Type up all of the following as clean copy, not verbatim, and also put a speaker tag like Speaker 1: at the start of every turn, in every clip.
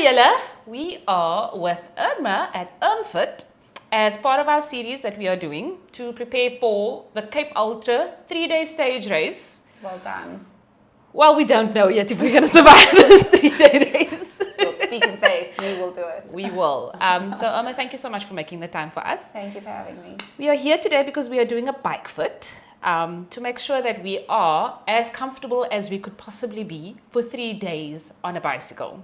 Speaker 1: Julle, we are with Irma at Irmfit as part of our series that we are doing to prepare for the Cape Ultra 3-day stage race.
Speaker 2: Well done.
Speaker 1: Well, we don't know yet if we're going to survive this 3-day race.
Speaker 2: Well, speak in faith, we will do it.
Speaker 1: We will. So Irma, thank you so much for making the time for us.
Speaker 2: Thank you for having me.
Speaker 1: We are here today because we are doing a bike fit to make sure that we are as comfortable as we could possibly be for 3 days on a bicycle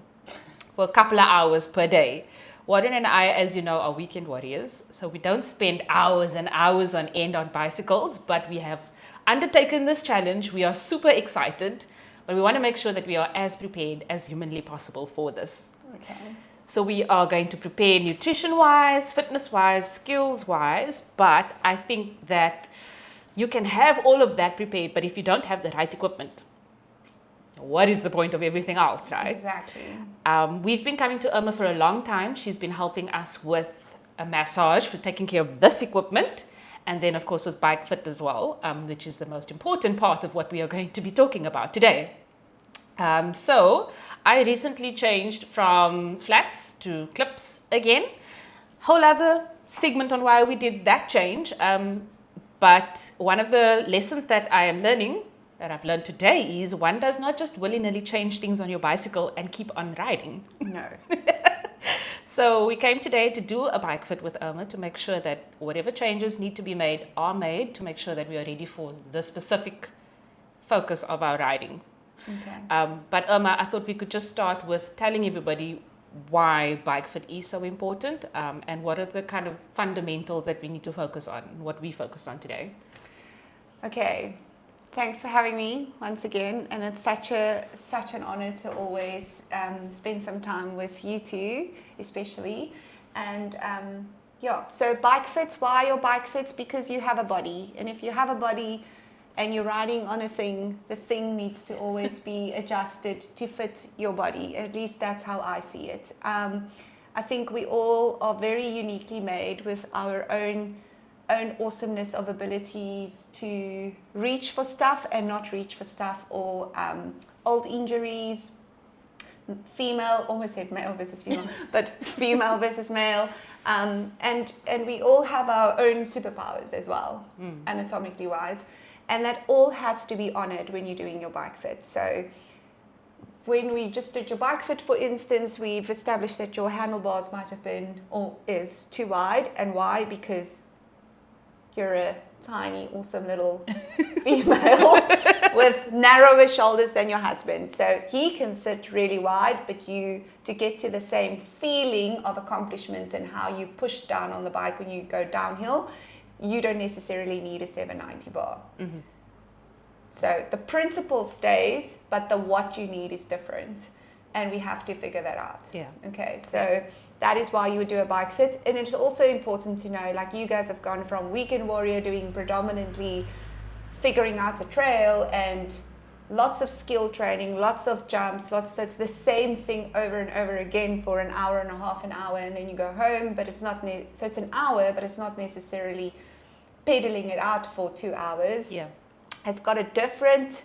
Speaker 1: for a couple of hours per day. Warren and I, as you know, are weekend warriors, so we don't spend hours and hours on end on bicycles, but we have undertaken this challenge. We are super excited, but we want to make sure that we are as prepared as humanly possible for this.
Speaker 2: Okay.
Speaker 1: So we are going to prepare nutrition-wise, fitness-wise, skills-wise, but I think that you can have all of that prepared, but if you don't have the right equipment, what is the point of everything else, right?
Speaker 2: Exactly.
Speaker 1: We've been coming to Irma for a long time. She's been helping us with a massage for taking care of this equipment, and then of course with bike fit as well, which is the most important part of what we are going to be talking about today. So I recently changed from flats to clips again. Whole other segment on why we did that change. But one of the lessons that I am learning, that I've learned today, is one does not just willy-nilly change things on your bicycle and keep on riding.
Speaker 2: No.
Speaker 1: So we came today to do a bike fit with Irma to make sure that whatever changes need to be made are made to make sure that we are ready for the specific focus of our riding.
Speaker 2: Okay.
Speaker 1: But Irma, I thought we could just start with telling everybody why bike fit is so important, and what are the kind of fundamentals that we need to focus on, what we focused on today.
Speaker 2: Okay. Thanks for having me once again, and it's such an honor to always spend some time with you two, especially. And so bike fits. Why your bike fits? Because you have a body, and if you have a body and you're riding on a thing, the thing needs to always be adjusted to fit your body. At least that's how I see it. I think we all are very uniquely made with our own awesomeness of abilities to reach for stuff and not reach for stuff, or old injuries, female, almost said male versus female, but female versus male, and we all have our own superpowers as well, anatomically wise, and that all has to be honored when you're doing your bike fit. So when we just did your bike fit, for instance, we've established that your handlebars might have been or is too wide. And why? Because you're a tiny, awesome little female with narrower shoulders than your husband. So he can sit really wide, but to get to the same feeling of accomplishment and how you push down on the bike when you go downhill, you don't necessarily need a 790 bar. Mm-hmm. So the principle stays, but the what you need is different. And we have to figure that out.
Speaker 1: Yeah.
Speaker 2: Okay, so that is why you would do a bike fit. And it is also important to know, like, you guys have gone from weekend warrior doing predominantly figuring out a trail and lots of skill training, lots of jumps, so it's the same thing over and over again for an hour and a half, an hour, and then you go home, but it's not, so it's an hour, but it's not necessarily pedaling it out for 2 hours.
Speaker 1: Yeah.
Speaker 2: It's got a different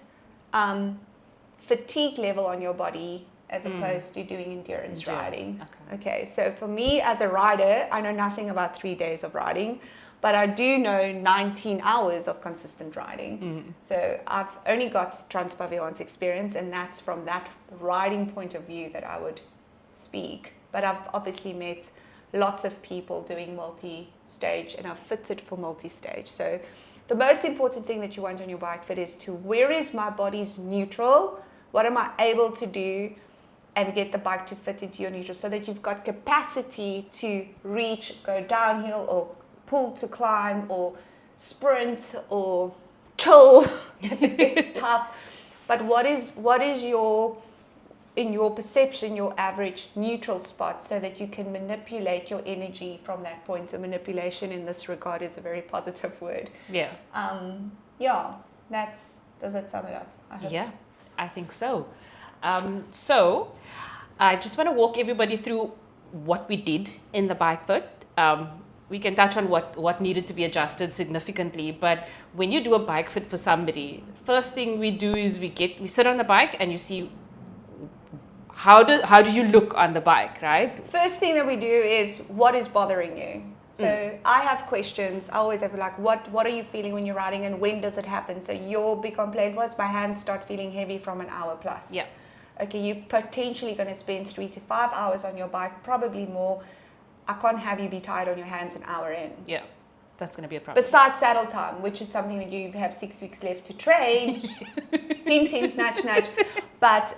Speaker 2: fatigue level on your body as opposed to doing endurance riding. Okay, so for me as a rider, I know nothing about 3 days of riding, but I do know 19 hours of consistent riding. So I've only got Transpavillon's experience, and that's from that riding point of view that I would speak. But I've obviously met lots of people doing multi-stage, and I've fitted for multi-stage. So the most important thing that you want on your bike fit is to, where is my body's neutral? What am I able to do? And get the bike to fit into your neutral, so that you've got capacity to reach, go downhill, or pull to climb, or sprint, or chill if it gets tough. But what is your, in your perception, your average neutral spot, so that you can manipulate your energy from that point. So manipulation in this regard is a very positive word.
Speaker 1: Yeah.
Speaker 2: Does that sum it up?
Speaker 1: Yeah, I think so. So I just want to walk everybody through what we did in the bike fit. We can touch on what needed to be adjusted significantly, but when you do a bike fit for somebody, first thing we do is we sit on the bike and you see how do you look on the bike, right?
Speaker 2: First thing that we do is, what is bothering you? So I have questions. I always have like, what are you feeling when you're riding, and when does it happen? So your big complaint was, my hands start feeling heavy from an hour plus.
Speaker 1: Yeah.
Speaker 2: Okay, you're potentially going to spend 3 to 5 hours on your bike, probably more. I can't have you be tired on your hands an hour in.
Speaker 1: Yeah, that's going to be a problem.
Speaker 2: Besides saddle time, which is something that you have 6 weeks left to train. Hint, hint, nudge, nudge. But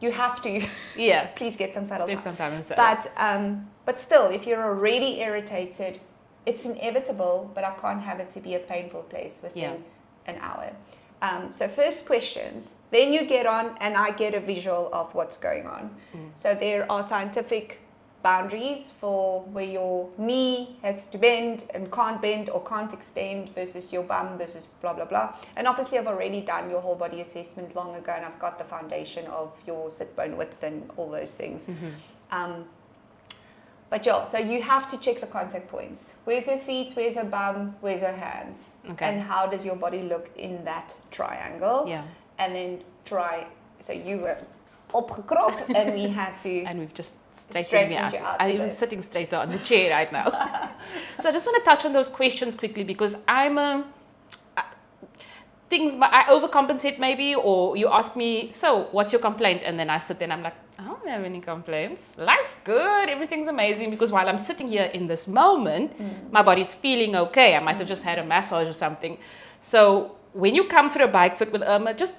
Speaker 2: you have to.
Speaker 1: Yeah.
Speaker 2: Please get some saddle
Speaker 1: Spend
Speaker 2: time.
Speaker 1: some time in the saddle.
Speaker 2: But still, if you're already irritated, it's inevitable, but I can't have it to be a painful place within an hour. So first questions, then you get on and I get a visual of what's going on. So there are scientific boundaries for where your knee has to bend and can't bend or can't extend versus your bum versus blah, blah, blah. And obviously I've already done your whole body assessment long ago, and I've got the foundation of your sit bone width and all those things. But yeah, so you have to check the contact points. Where's her feet? Where's her bum? Where's her hands?
Speaker 1: Okay.
Speaker 2: And how does your body look in that triangle?
Speaker 1: Yeah.
Speaker 2: And then so you were opgekrop and we had to...
Speaker 1: And we've just straightened me out.
Speaker 2: you out
Speaker 1: I'm
Speaker 2: a
Speaker 1: even
Speaker 2: bit.
Speaker 1: sitting straighter on the chair right now. So I just want to touch on those questions quickly, because I overcompensate maybe, or you ask me, so what's your complaint? And then I sit there and I'm like, I don't have any complaints. Life's good. Everything's amazing. Because while I'm sitting here in this moment, my body's feeling okay. I might have just had a massage or something. So when you come for a bike fit with Irma, just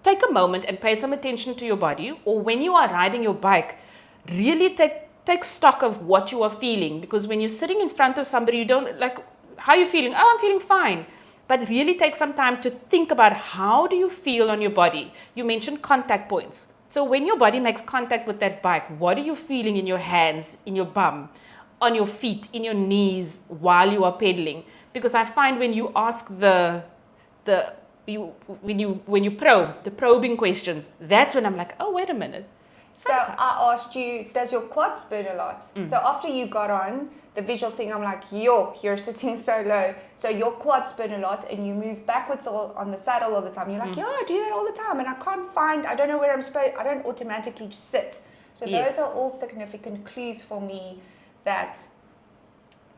Speaker 1: take a moment and pay some attention to your body. Or when you are riding your bike, really take stock of what you are feeling. Because when you're sitting in front of somebody, you don't like, how are you feeling? Oh, I'm feeling fine. But really take some time to think about, how do you feel on your body? You mentioned contact points. So when your body makes contact with that bike, what are you feeling in your hands, in your bum, on your feet, in your knees while you are pedaling? Because I find when you ask when you probe the probing questions, that's when I'm like, oh, wait a minute.
Speaker 2: So I asked you, does your quads burn a lot? So after you got on, the visual thing, I'm like, you're sitting so low. So your quads burn a lot and you move backwards on the saddle all the time. You're like, yeah, I do that all the time. And I don't know where I don't automatically just sit. So those are all significant clues for me that,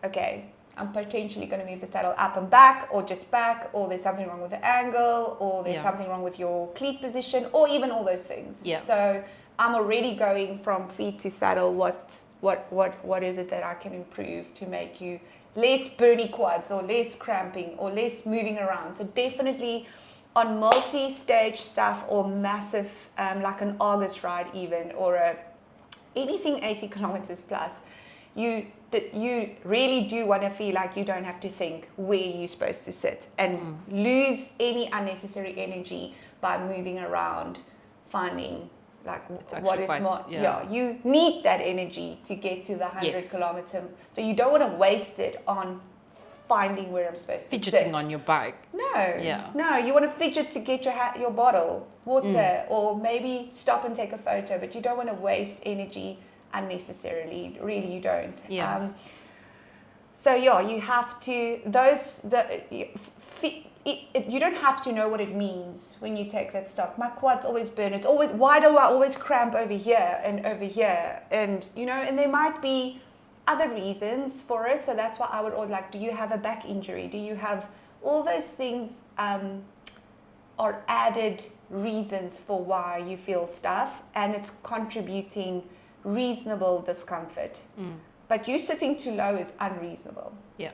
Speaker 2: okay, I'm potentially going to move the saddle up and back, or just back, or there's something wrong with the angle, or there's something wrong with your cleat position, or even all those things. Yeah. So I'm already going from feet to saddle. What is it that I can improve to make you less burny quads, or less cramping, or less moving around? So definitely on multi-stage stuff, or massive, like an Argus ride even, or anything 80 kilometers plus, you really do want to feel like you don't have to think where you're supposed to sit and lose any unnecessary energy by moving around, finding like what is more. You need that energy to get to the 100 kilometer. So you don't want to waste it on finding where I'm supposed to sit.
Speaker 1: Fidgeting on your bike.
Speaker 2: No, you want to fidget to get your bottle, water, or maybe stop and take a photo, but you don't want to waste energy unnecessarily. Really, you don't. So you have to you don't have to know what it means when you take that stock. My quads always burn. It's always, why do I always cramp over here and over here? And and there might be other reasons for it. So that's why I would always do you have a back injury? Do you have all those things? Are added reasons for why you feel stuff, and it's contributing reasonable discomfort. But you sitting too low is unreasonable.
Speaker 1: Yeah,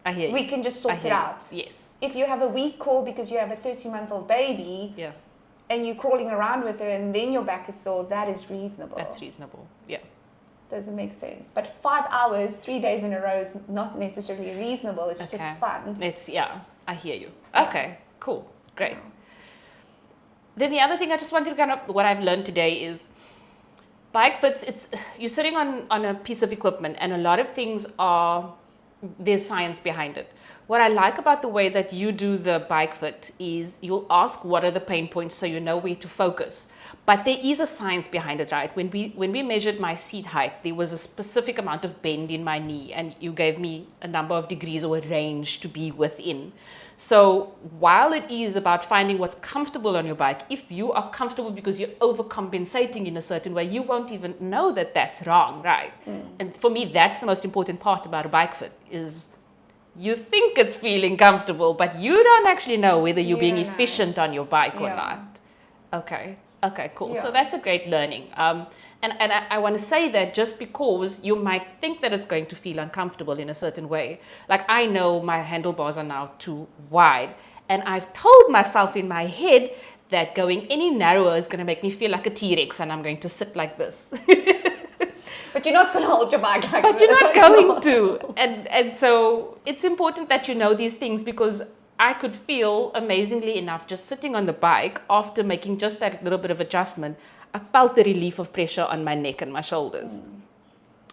Speaker 1: I hear you.
Speaker 2: We can just sort it out.
Speaker 1: Yes.
Speaker 2: If you have a weak core because you have a 30-month-old baby, and you're crawling around with her, and then your back is sore, that is reasonable.
Speaker 1: That's reasonable. Yeah.
Speaker 2: Doesn't make sense. But 5 hours, 3 days in a row is not necessarily reasonable. It's just fun.
Speaker 1: I hear you. Okay, cool, great. Then the other thing I just wanted to what I've learned today is, bike fits, you're sitting on a piece of equipment, and a lot of things there's science behind it. what I like about the way that you do the bike fit is you'll ask what are the pain points so you know where to focus. But there is a science behind it, right? When we measured my seat height, there was a specific amount of bend in my knee, and you gave me a number of degrees or a range to be within. So while it is about finding what's comfortable on your bike, if you are comfortable because you're overcompensating in a certain way, you won't even know that that's wrong, right? And for me, that's the most important part about a bike fit is you think it's feeling comfortable, but you don't actually know whether you're being efficient on your bike or not. Okay, cool. So that's a great learning. And I want to say that just because you might think that it's going to feel uncomfortable in a certain way. Like I know my handlebars are now too wide, and I've told myself in my head that going any narrower is going to make me feel like a T-Rex, and I'm going to sit like this.
Speaker 2: But you're not going to hold your bike like
Speaker 1: But you're not going to. And so it's important that you know these things, because I could feel amazingly enough just sitting on the bike after making just that little bit of adjustment. I felt the relief of pressure on my neck and my shoulders,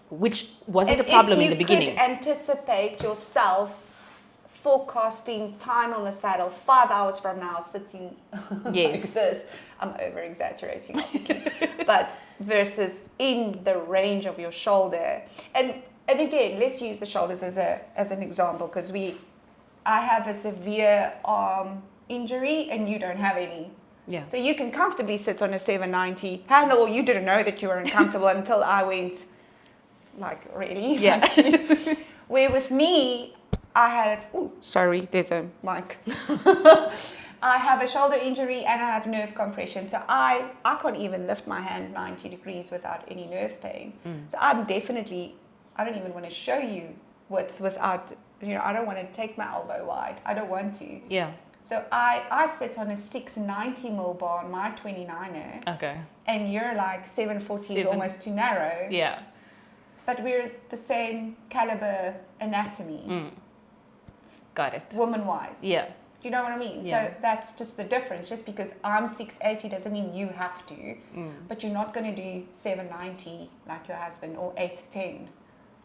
Speaker 1: which wasn't a problem in the beginning.
Speaker 2: If you could anticipate yourself forecasting time on the saddle 5 hours from now, sitting like this, I'm over exaggerating obviously, but versus in the range of your shoulder, and again, let's use the shoulders as an example, because I have a severe arm injury and you don't have any.
Speaker 1: Yeah.
Speaker 2: So you can comfortably sit on a 790 handle, or you didn't know that you were uncomfortable until I went like, really?
Speaker 1: Yeah.
Speaker 2: Where with me, I had, sorry, there's a mic. I have a shoulder injury and I have nerve compression. So I can't even lift my hand 90 degrees without any nerve pain. So I'm definitely, I don't even want to show you without, I don't want to take my elbow wide. I don't want to.
Speaker 1: Yeah.
Speaker 2: So I sit on a 690 mil bar on my 29er.
Speaker 1: Okay.
Speaker 2: And you're like 740 is almost too narrow.
Speaker 1: Yeah.
Speaker 2: But we're the same caliber anatomy.
Speaker 1: Got it.
Speaker 2: Woman-wise.
Speaker 1: Yeah.
Speaker 2: Do you know what I mean?
Speaker 1: Yeah.
Speaker 2: So that's just the difference. Just because I'm 680 doesn't mean you have to. But you're not going to do 790 like your husband, or 810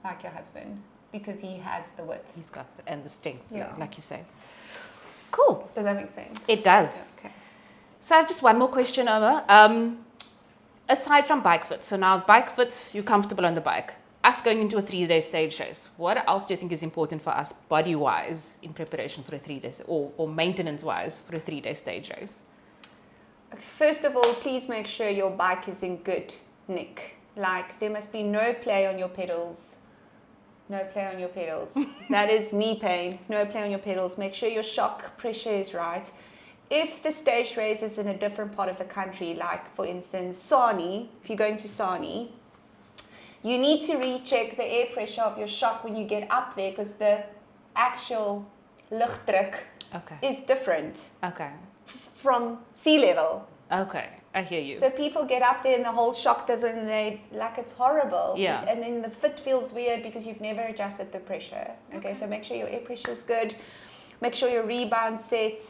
Speaker 2: like your husband, because he has the width.
Speaker 1: He's got and the strength,
Speaker 2: Yeah.
Speaker 1: like you say. Cool.
Speaker 2: Does that make sense?
Speaker 1: It does.
Speaker 2: Okay.
Speaker 1: So I have just one more question, Irma. Aside from bike fits, so now bike fits, you're comfortable on the bike. Us going into a 3-day stage race, what else do you think is important for us body-wise in preparation for a 3 days, or maintenance-wise for a 3-day stage race?
Speaker 2: Okay, first of all, please make sure your bike is in good nick. Like, there must be no play on your pedals. No play on your pedals. That is knee pain. No play on your pedals. Make sure your shock pressure is right. If the stage race is in a different part of the country, like for instance Sani, if you're going to Sani, you need to recheck the air pressure of your shock when you get up there, because the actual luchtdruk is different from sea level.
Speaker 1: Okay, I hear you.
Speaker 2: So people get up there and the whole shock doesn't, like, it's horrible.
Speaker 1: Yeah.
Speaker 2: And then the fit feels weird because you've never adjusted the pressure. Okay, so make sure your air pressure is good. Make sure your rebound set.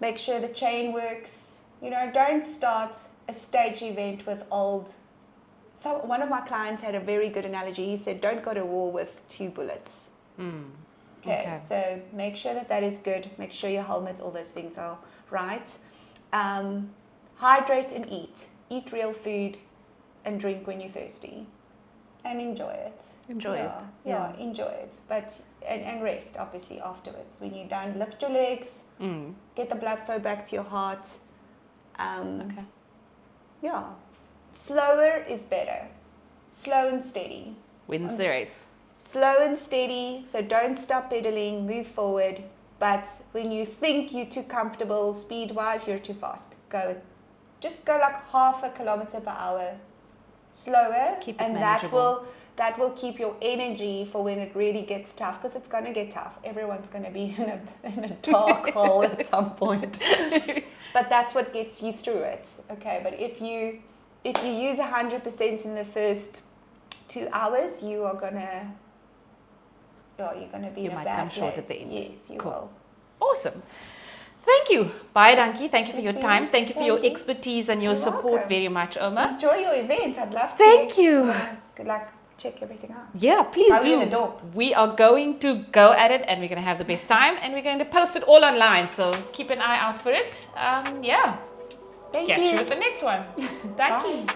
Speaker 2: Make sure the chain works. Don't start a stage event with old. So one of my clients had a very good analogy. He said, don't go to war with 2 bullets. Okay, so make sure that is good. Make sure your helmet, all those things are right. Hydrate and eat. Eat real food and drink when you're thirsty. And enjoy it. Enjoy it. But and rest, obviously, afterwards. When you're done, lift your legs. Get the blood flow back to your heart. Yeah. Slower is better. Slow and steady.
Speaker 1: Wins the race.
Speaker 2: Slow and steady, so don't stop pedaling, move forward. But when you think you're too comfortable speed-wise, you're too fast. Just go like half a kilometer per hour slower.
Speaker 1: Keep it
Speaker 2: and
Speaker 1: manageable.
Speaker 2: that will keep your energy for when it really gets tough, because it's going to get tough. Everyone's going to be in a dark hole at some point. But that's what gets you through it. Okay, but if you use 100% in the first 2 hours, you are gonna be in a bad place. You might come short
Speaker 1: at the end.
Speaker 2: Yes, you will.
Speaker 1: Awesome. Thank you. Bye, Dankie. Thank you for your time. Thank you for your expertise and your support very much, Irma.
Speaker 2: Enjoy your events. I'd love to.
Speaker 1: Thank you.
Speaker 2: check everything out.
Speaker 1: Yeah, please
Speaker 2: Buy me
Speaker 1: do.
Speaker 2: the door.
Speaker 1: We are going to go at it, and we're going to have the best time, and we're going to post it all online. So keep an eye out for it. Yeah.
Speaker 2: Thank
Speaker 1: Catch
Speaker 2: you.
Speaker 1: you with the next one. Thank you.
Speaker 2: Bye.